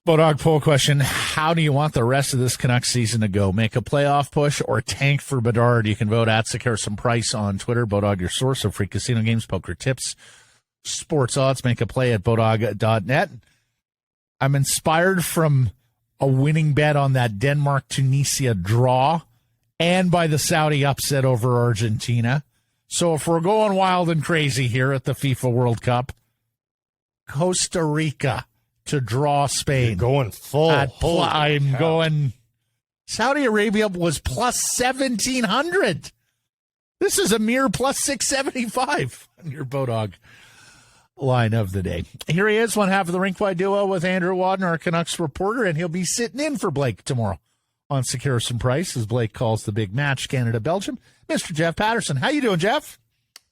Bodog poll question. How do you want the rest of this Canucks season to go? Make a playoff push or tank for Bedard? You can vote at Sekeres Price on Twitter. Bodog, your source of free casino games, poker tips, sports odds. Make a play at bodog.net. I'm inspired from a winning bet on that Denmark-Tunisia draw and by the Saudi upset over Argentina. So if we're going wild and crazy here at the FIFA World Cup, Costa Rica to draw Spain. You're going full. I'm going. Saudi Arabia was plus 1,700. This is a mere plus 675 on your Bodog line of the day. Here he is, one half of the Rink-wide duo with Andrew Wadden, our Canucks reporter, and he'll be sitting in for Blake tomorrow on Sekeres Price as Blake calls the big match, Canada-Belgium. Mr. Jeff Paterson. How you doing, Jeff?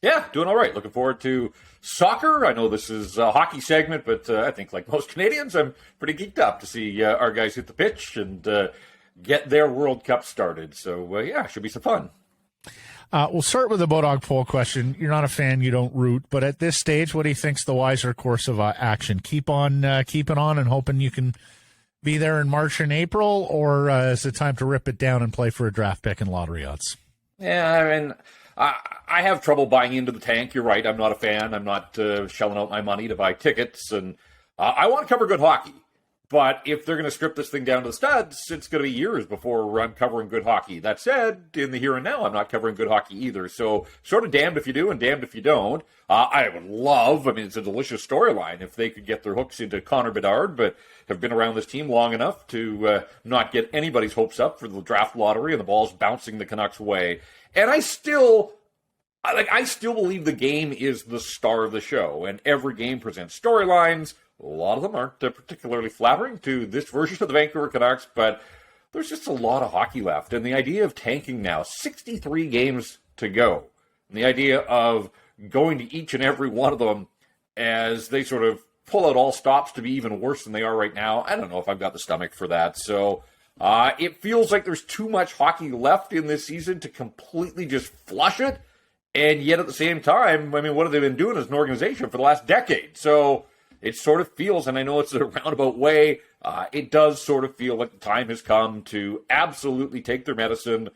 Yeah, doing all right. Looking forward to soccer. I know this is a hockey segment, but I think like most Canadians, I'm pretty geeked up to see our guys hit the pitch and get their World Cup started. So, yeah, should be some fun. We'll start with the Bodog poll question. You're not a fan, you don't root, but at this stage, what do you think's the wiser course of action? Keep on keeping on and hoping you can be there in March and April, or is it time to rip it down and play for a draft pick and lottery odds? Yeah, I mean, I have trouble buying into the tank. You're right. I'm not a fan. I'm not shelling out my money to buy tickets. And I want to cover good hockey. But if they're going to strip this thing down to the studs, it's going to be years before I'm covering good hockey. That said, in the here and now, I'm not covering good hockey either. So sort of damned if you do and damned if you don't. I would love, I mean, it's a delicious storyline if they could get their hooks into Connor Bedard, but have been around this team long enough to not get anybody's hopes up for the draft lottery and the ball's bouncing the Canucks' way. And I still believe the game is the star of the show, and every game presents storylines. A lot of them aren't particularly flattering to this version of the Vancouver Canucks, but there's just a lot of hockey left. And the idea of tanking now, 63 games to go, and the idea of going to each and every one of them as they sort of pull out all stops to be even worse than they are right now, I don't know if I've got the stomach for that. So it feels like there's too much hockey left in this season to completely just flush it. And yet at the same time, I mean, what have they been doing as an organization for the last decade? So it sort of feels, and I know it's a roundabout way, it does sort of feel like the time has come to absolutely take their medicine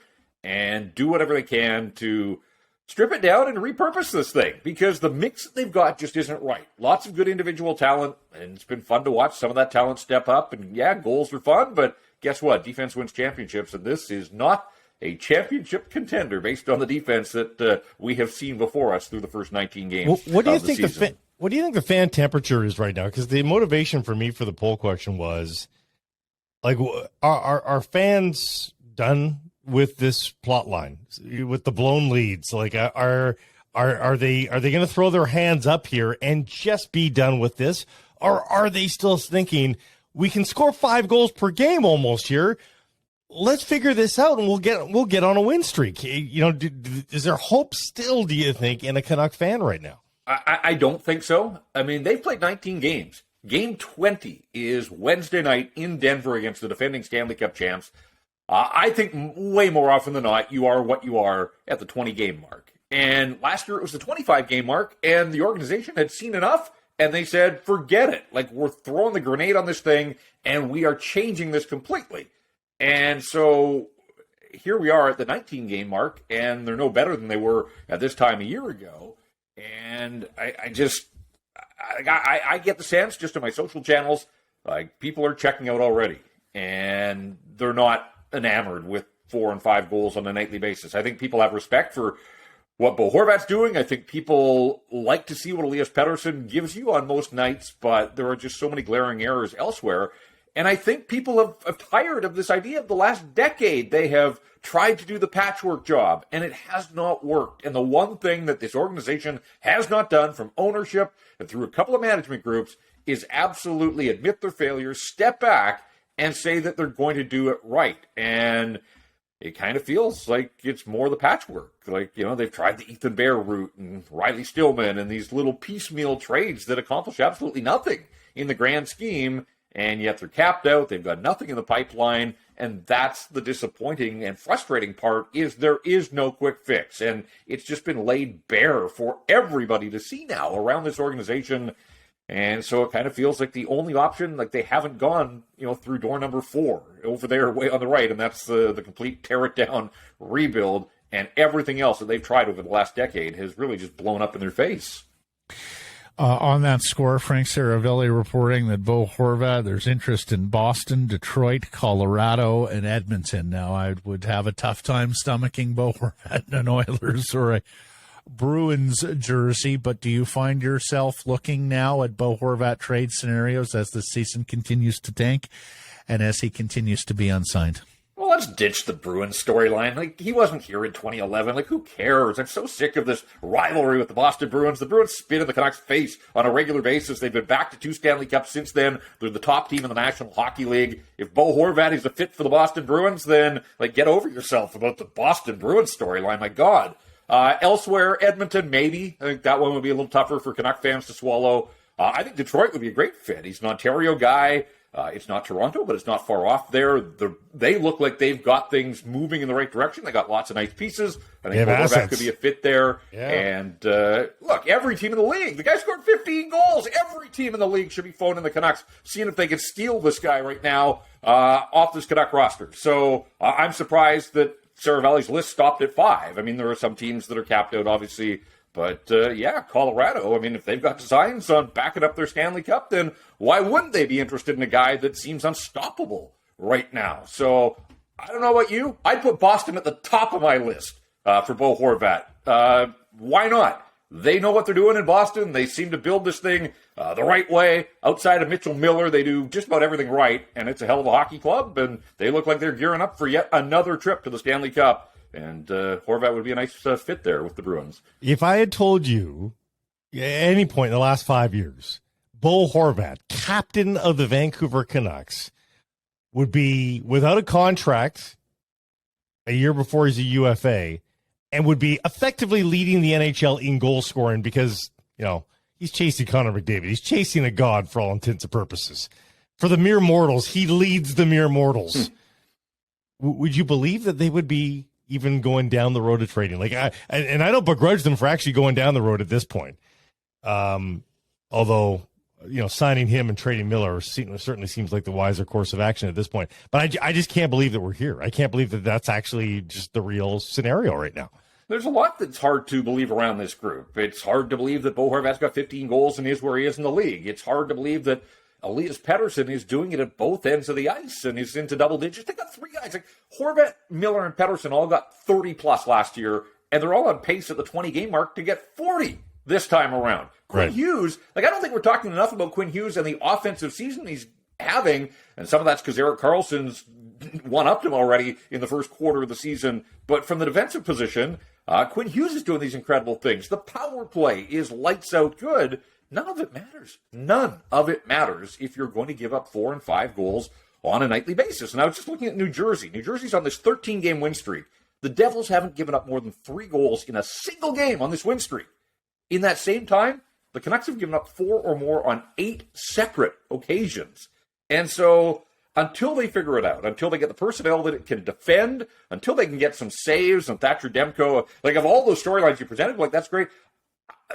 and do whatever they can to strip it down and repurpose this thing, because the mix that they've got just isn't right. Lots of good individual talent, and it's been fun to watch some of that talent step up. And yeah, goals are fun, but guess what? Defense wins championships, and this is not a championship contender based on the defense that we have seen before us through the first 19 games. What do you of the think season. what do you think the fan temperature is right now? Because the motivation for me for the poll question was, like, are fans done with this plot line, with the blown leads? Like, are they going to throw their hands up here and just be done with this, or are they still thinking we can score 5 goals per game almost here? Let's figure this out, and we'll get on a win streak. You know, is there hope still, do you think, in a Canuck fan right now? I don't think so. I mean, they've played 19 games. Game 20 is Wednesday night in Denver against the defending Stanley Cup champs. I think way more often than not, you are what you are at the 20-game mark. And last year it was the 25-game mark, and the organization had seen enough, and they said, forget it. Like, we're throwing the grenade on this thing, and we are changing this completely. And so here we are at the 19-game mark, and they're no better than they were at this time a year ago. And I get the sense just on my social channels, like, people are checking out already, and they're not enamored with 4 and 5 goals on a nightly basis. I think people have respect for what Bo Horvat's doing. I think people like to see what Elias Paterson gives you on most nights, but there are just so many glaring errors elsewhere. And I think people have tired of this idea of the last decade. They have tried to do the patchwork job, and it has not worked. And the one thing that this organization has not done, from ownership and through a couple of management groups, is absolutely admit their failures, step back, and say that they're going to do it right. And it kind of feels like it's more the patchwork. Like, you know, they've tried the Ethan Bear route and Riley Stillman and these little piecemeal trades that accomplish absolutely nothing in the grand scheme. And yet they're capped out. They've got nothing in the pipeline. And that's the disappointing and frustrating part, is there is no quick fix. And it's just been laid bare for everybody to see now around this organization. And so it kind of feels like the only option, like they haven't gone, through door number 4 over there way on the right, and that's the complete tear it down rebuild, and everything else that they've tried over the last decade has really just blown up in their face. On that score, Frank Saravelli reporting that Bo Horvat, there's interest in Boston, Detroit, Colorado, and Edmonton. Now, I would have a tough time stomaching Bo Horvat in an Oilers or a Bruins jersey, but do you find yourself looking now at Bo Horvat trade scenarios as the season continues to tank and as he continues to be unsigned? Well, let's ditch the Bruins storyline. Like, he wasn't here in 2011. Like, who cares? I'm so sick of this rivalry with the Boston Bruins. The Bruins spit in the Canucks' face on a regular basis. They've been back to 2 Stanley Cups since then. They're the top team in the National Hockey League. If Bo Horvat is a fit for the Boston Bruins, then, get over yourself about the Boston Bruins storyline. My God. Elsewhere, Edmonton, maybe. I think that one would be a little tougher for Canuck fans to swallow. I think Detroit would be a great fit. He's an Ontario guy. It's not Toronto, but it's not far off there. They look like they've got things moving in the right direction. They got lots of nice pieces. I think Horvat could be a fit there. Yeah. And look, every team in the league, the guy scored 15 goals. Every team in the league should be phoning the Canucks, seeing if they can steal this guy right now off this Canuck roster. So I'm surprised that Saravelli's list stopped at 5. I mean, there are some teams that are capped out, obviously. But, Colorado, I mean, if they've got designs on backing up their Stanley Cup, then why wouldn't they be interested in a guy that seems unstoppable right now? So, I don't know about you. I'd put Boston at the top of my list for Bo Horvat. Why not? They know what they're doing in Boston. They seem to build this thing the right way. Outside of Mitchell Miller, they do just about everything right, and it's a hell of a hockey club, and they look like they're gearing up for yet another trip to the Stanley Cup. And Horvat would be a nice fit there with the Bruins. If I had told you at any point in the last 5 years, Bo Horvat, captain of the Vancouver Canucks, would be without a contract a year before he's a UFA and would be effectively leading the NHL in goal scoring because, he's chasing Connor McDavid. He's chasing a god for all intents and purposes. For the mere mortals, he leads the mere mortals. Would you believe that they would be even going down the road of trading? I don't begrudge them for actually going down the road at this point. Although, signing him and trading Miller certainly seems like the wiser course of action at this point. But I just can't believe that we're here. I can't believe that that's actually just the real scenario right now. There's a lot that's hard to believe around this group. It's hard to believe that Bo Horvat's got 15 goals and is where he is in the league. It's hard to believe that Elias Paterson is doing it at both ends of the ice and is into double digits. They got 3 guys. Like Horvat, Miller, and Paterson all got 30-plus last year, and they're all on pace at the 20-game mark to get 40 this time around. Quinn Hughes, I don't think we're talking enough about Quinn Hughes and the offensive season he's having, and some of that's because Erik Karlsson's one-upped him already in the first quarter of the season. But from the defensive position, Quinn Hughes is doing these incredible things. The power play is lights out good. None of it matters. None of it matters if you're going to give up 4 and 5 goals on a nightly basis. And I was just looking at New Jersey. New Jersey's on this 13-game win streak. The Devils haven't given up more than 3 goals in a single game on this win streak. In that same time, the Canucks have given up 4 or more on 8 separate occasions. And so until they figure it out, until they get the personnel that it can defend, until they can get some saves and Thatcher Demko, of all those storylines you presented, that's great.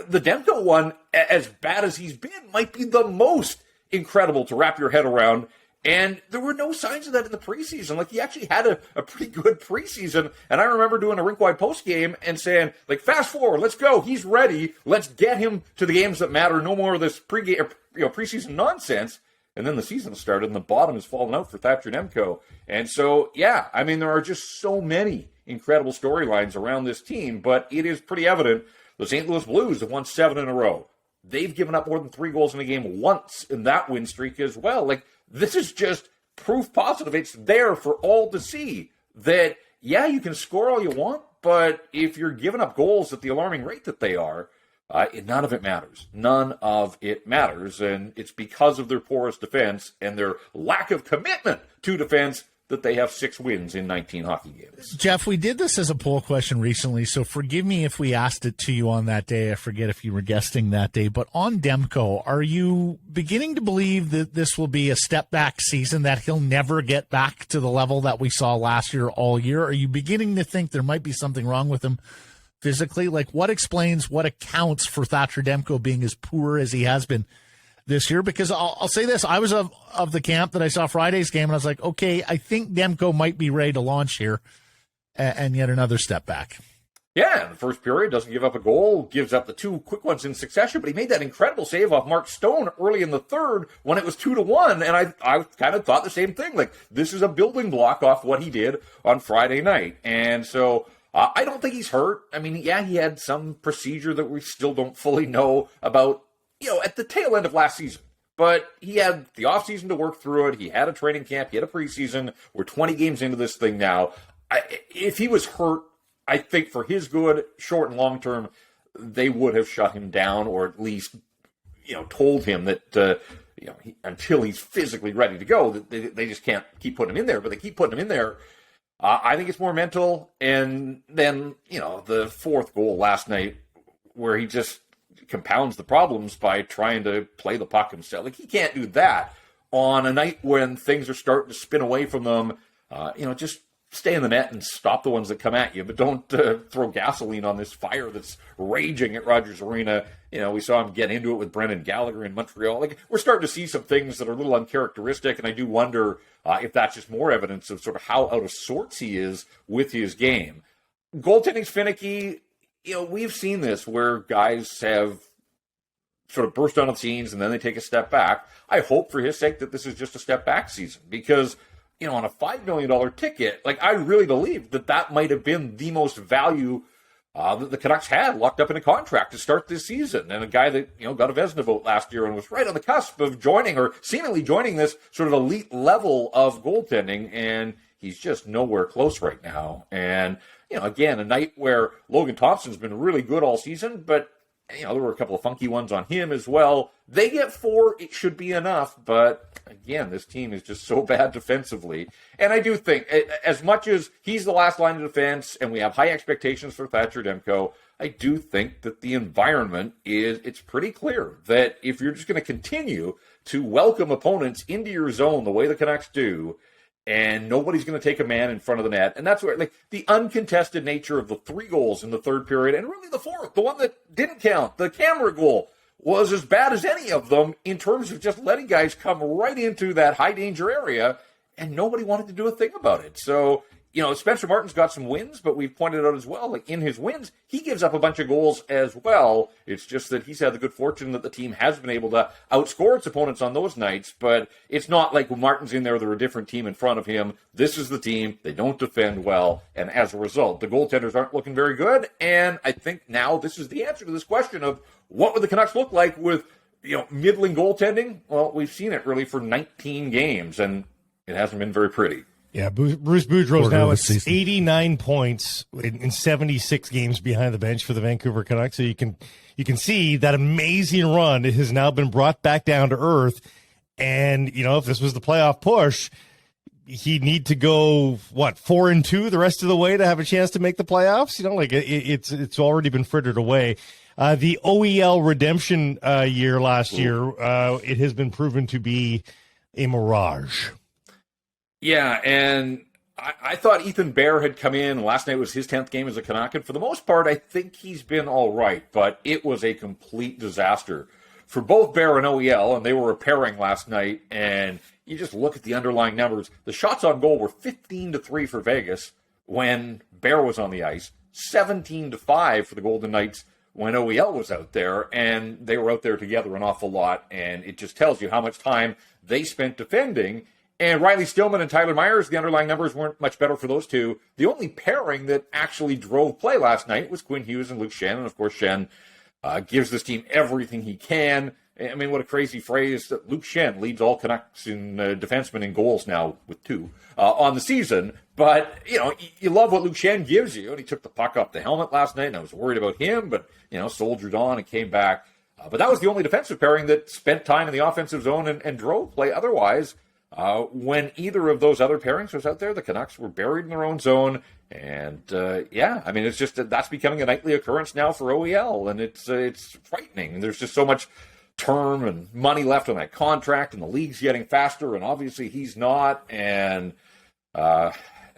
The Demko one, as bad as he's been, might be the most incredible to wrap your head around. And there were no signs of that in the preseason. He actually had a pretty good preseason. And I remember doing a rink-wide post-game and saying, fast forward, let's go. He's ready. Let's get him to the games that matter. No more of this preseason nonsense. And then the season started, and the bottom has fallen out for Thatcher Demko. And so, there are just so many incredible storylines around this team. But it is pretty evident the St. Louis Blues have won 7 in a row. They've given up more than 3 goals in a game once in that win streak as well. This is just proof positive. It's there for all to see that, you can score all you want, but if you're giving up goals at the alarming rate that they are, none of it matters. None of it matters, and it's because of their porous defense and their lack of commitment to defense that they have 6 wins in 19 hockey games. Jeff, we did this as a poll question recently, so forgive me if we asked it to you on that day. I forget if you were guesting that day. But on Demko, are you beginning to believe that this will be a step-back season, that he'll never get back to the level that we saw last year all year? Are you beginning to think there might be something wrong with him physically? What accounts for Thatcher Demko being as poor as he has been this year, because I'll say this. I was of the camp that I saw Friday's game, and I was like, okay, I think Demko might be ready to launch here, and yet another step back. Yeah, in the first period, doesn't give up a goal, gives up the two quick ones in succession, but he made that incredible save off Mark Stone early in the third when it was 2-1, and I kind of thought the same thing. Like, this is a building block off what he did on Friday night, and so I don't think he's hurt. I mean, yeah, he had some procedure that we still don't fully know about, at the tail end of last season. But he had the offseason to work through it. He had a training camp. He had a preseason. We're 20 games into this thing now. If he was hurt, I think for his good, short and long term, they would have shut him down, or at least, told him that, until he's physically ready to go, that they just can't keep putting him in there. But they keep putting him in there. I think it's more mental. And then, the fourth goal last night, where he just compounds the problems by trying to play the puck himself. Like, he can't do that on a night when things are starting to spin away from them. Just stay in the net and stop the ones that come at you, but don't throw gasoline on this fire that's raging at Rogers Arena. We saw him get into it with Brendan Gallagher in Montreal. Like, we're starting to see some things that are a little uncharacteristic, and I do wonder if that's just more evidence of sort of how out of sorts he is with his game. Goaltending's finicky. We've seen this where guys have sort of burst on the scenes and then they take a step back. I hope for his sake that this is just a step back season, because on a $5 million ticket, like, I really believe that might have been the most value that the Canucks had locked up in a contract to start this season. And a guy that, got a Vezina vote last year and was right on the cusp of joining, or seemingly joining, this sort of elite level of goaltending. And he's just nowhere close right now. And, again, a night where Logan Thompson's been really good all season, but there were a couple of funky ones on him as well. They get 4, it should be enough, but again, this team is just so bad defensively. And I do think, as much as he's the last line of defense and we have high expectations for Thatcher Demko, I do think that the environment it's pretty clear that if you're just going to continue to welcome opponents into your zone the way the Canucks do, and nobody's going to take a man in front of the net. And that's where, like, the uncontested nature of the 3 goals in the third period, and really the fourth, the one that didn't count, the camera goal, was as bad as any of them in terms of just letting guys come right into that high danger area, and nobody wanted to do a thing about it. So, Spencer Martin's got some wins, but we've pointed out as well, like, in his wins, he gives up a bunch of goals as well. It's just that he's had the good fortune that the team has been able to outscore its opponents on those nights, but it's not like when Martin's in there, they're a different team in front of him. This is the team. They don't defend well, and as a result, the goaltenders aren't looking very good, and I think now this is the answer to this question of what would the Canucks look like with, middling goaltending? Well, we've seen it really for 19 games, and it hasn't been very pretty. Yeah, Bruce Boudreau's now at 89 points in 76 games behind the bench for the Vancouver Canucks. So you can see that amazing run. It has now been brought back down to earth. And, if this was the playoff push, he'd need to go, 4-2 the rest of the way to have a chance to make the playoffs? It's already been frittered away. The OEL redemption year last year, it has been proven to be a mirage. Yeah, and I thought Ethan Bear had come in. Last night was his 10th game as a Canuck, and for the most part, I think he's been all right, but it was a complete disaster for both Bear and OEL, and they were a pairing last night, and you just look at the underlying numbers. The shots on goal were 15-3 for Vegas when Bear was on the ice, 17-5 for the Golden Knights when OEL was out there, and they were out there together an awful lot, and it just tells you how much time they spent defending. And Riley Stillman and Tyler Myers, the underlying numbers weren't much better for those two. The only pairing that actually drove play last night was Quinn Hughes and Luke Schenn. And, of course, Schenn gives this team everything he can. I mean, what a crazy phrase. Luke Schenn leads all Canucks in defensemen in goals now with 2 on the season. But, you love what Luke Schenn gives you. And he took the puck off the helmet last night, and I was worried about him, but, soldiered on and came back. But that was the only defensive pairing that spent time in the offensive zone and drove play. Otherwise, when either of those other pairings was out there, the Canucks were buried in their own zone. And, it's just that's becoming a nightly occurrence now for OEL, and it's frightening. And there's just so much term and money left on that contract, and the league's getting faster, and obviously he's not. And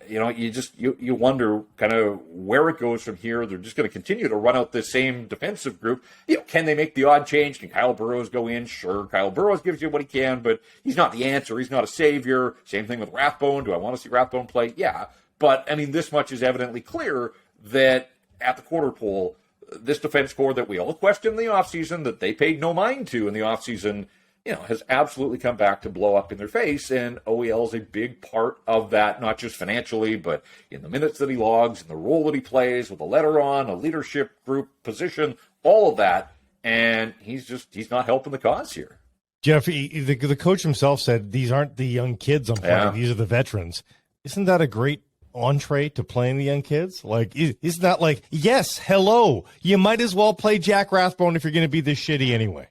you wonder kind of where it goes from here. They're just going to continue to run out this same defensive group. Can they make the odd change? Can Kyle Burroughs go in? Sure, Kyle Burroughs gives you what he can, but he's not the answer. He's not a savior. Same thing with Rathbone. Do I want to see Rathbone play? Yeah, but I mean, this much is evidently clear that at the quarter pole, this defense core that we all questioned in the offseason, that they paid no mind to in the offseason, has absolutely come back to blow up in their face, and OEL is a big part of that, not just financially, but in the minutes that he logs, in the role that he plays, with a letter on, a leadership group position, all of that, and he's not helping the cause here. Jeff, the coach himself said these aren't the young kids I'm playing, these are the veterans. Isn't that a great entree to playing the young kids? Like, isn't that like, yes, hello, you might as well play Jack Rathbone if you're going to be this shitty anyway?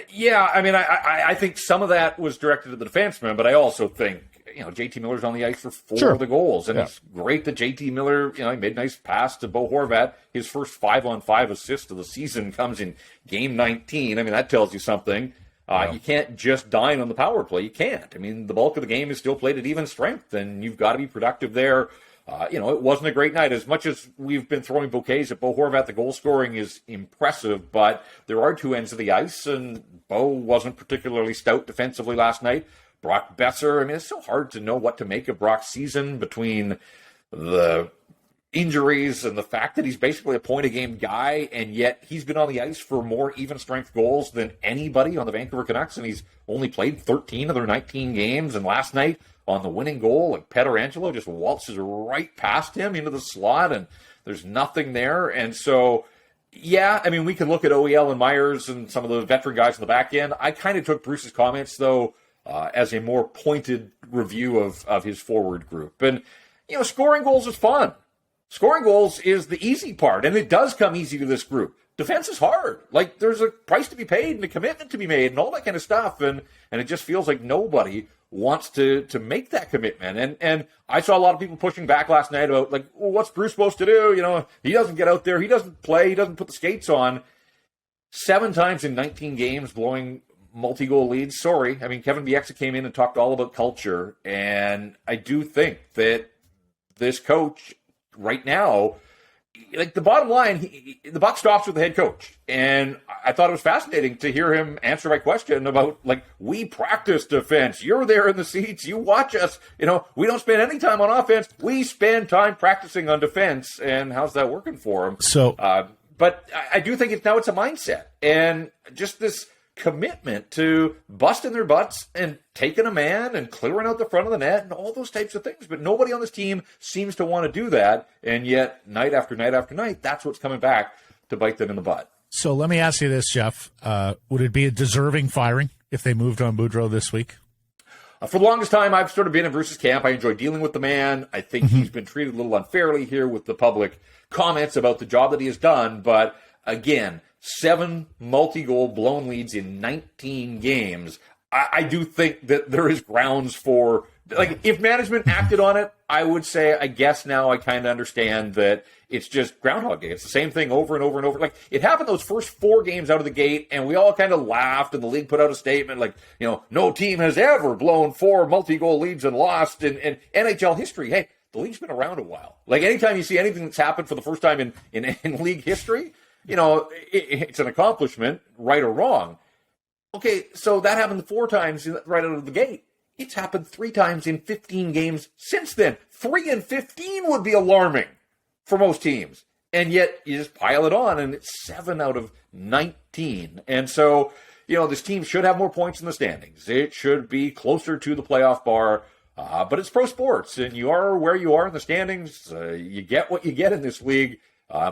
Yeah, I mean, I think some of that was directed at the defenseman, but I also think, JT Miller's on the ice for four of the goals, and it's great that JT Miller, he made a nice pass to Bo Horvat. His first 5-on-5 assist of the season comes in game 19. I mean, that tells you something. You can't just dine on the power play. You can't. I mean, the bulk of the game is still played at even strength, and you've got to be productive there. It wasn't a great night. As much as we've been throwing bouquets at Bo Horvat, the goal scoring is impressive, but there are two ends of the ice, and Bo wasn't particularly stout defensively last night. Brock Besser, I mean, it's so hard to know what to make of Brock's season between the injuries and the fact that he's basically a point-a-game guy, and yet he's been on the ice for more even-strength goals than anybody on the Vancouver Canucks, and he's only played 13 of their 19 games, and last night, on the winning goal, like Paterson just waltzes right past him into the slot, and there's nothing there. And so, yeah, I mean, we can look at OEL and Myers and some of the veteran guys in the back end. I kind of took Bruce's comments, though, as a more pointed review of his forward group. And, scoring goals is fun. Scoring goals is the easy part, and it does come easy to this group. Defense is hard. Like, there's a price to be paid and a commitment to be made and all that kind of stuff, and it just feels like nobody wants to make that commitment. And I saw a lot of people pushing back last night about, like, well, what's Bruce supposed to do? He doesn't get out there. He doesn't play. He doesn't put the skates on. 7 times in 19 games blowing multi-goal leads. Sorry. I mean, Kevin Bieksa came in and talked all about culture, and I do think that this coach right now, like, the bottom line, the buck stops with the head coach. And I thought it was fascinating to hear him answer my question about, like, we practice defense. You're there in the seats. You watch us. We don't spend any time on offense. We spend time practicing on defense. And how's that working for him? So, but I do think it's a mindset. And just this commitment to busting their butts and taking a man and clearing out the front of the net and all those types of things. But nobody on this team seems to want to do that. And yet, night after night after night, that's what's coming back to bite them in the butt. So let me ask you this, Jeff. Would it be a deserving firing if they moved on Boudreau this week? For the longest time, I've sort of been in Bruce's camp. I enjoy dealing with the man. I think he's been treated a little unfairly here with the public comments about the job that he has done. But again, 7 multi-goal blown leads in 19 games. I do think that there is grounds for, like, if management acted on it, I would say, I guess now I kind of understand that it's just Groundhog Day. It's the same thing over and over and over. Like, it happened those first 4 games out of the gate, and we all kind of laughed, and the league put out a statement like, no team has ever blown 4 multi-goal leads and lost in NHL history. Hey, the league's been around a while. Like, anytime you see anything that's happened for the first time in league history, it's an accomplishment, right or wrong. Okay, so that happened 4 times right out of the gate. It's happened 3 times in 15 games since then. 3 and 15 would be alarming for most teams. And yet you just pile it on, and it's 7 out of 19. And so, this team should have more points in the standings. It should be closer to the playoff bar. But it's pro sports, and you are where you are in the standings. You get what you get in this league.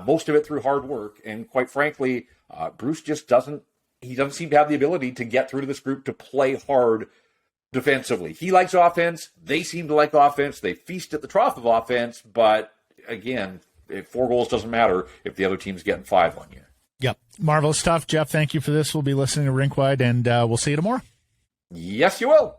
Most of it through hard work. And quite frankly, Bruce just doesn't seem to have the ability to get through to this group to play hard defensively. He likes offense. They seem to like offense. They feast at the trough of offense. But again, 4 goals doesn't matter if the other team's getting 5 on you. Yep. Marvelous stuff. Jeff, thank you for this. We'll be listening to Rinkwide, and we'll see you tomorrow. Yes, you will.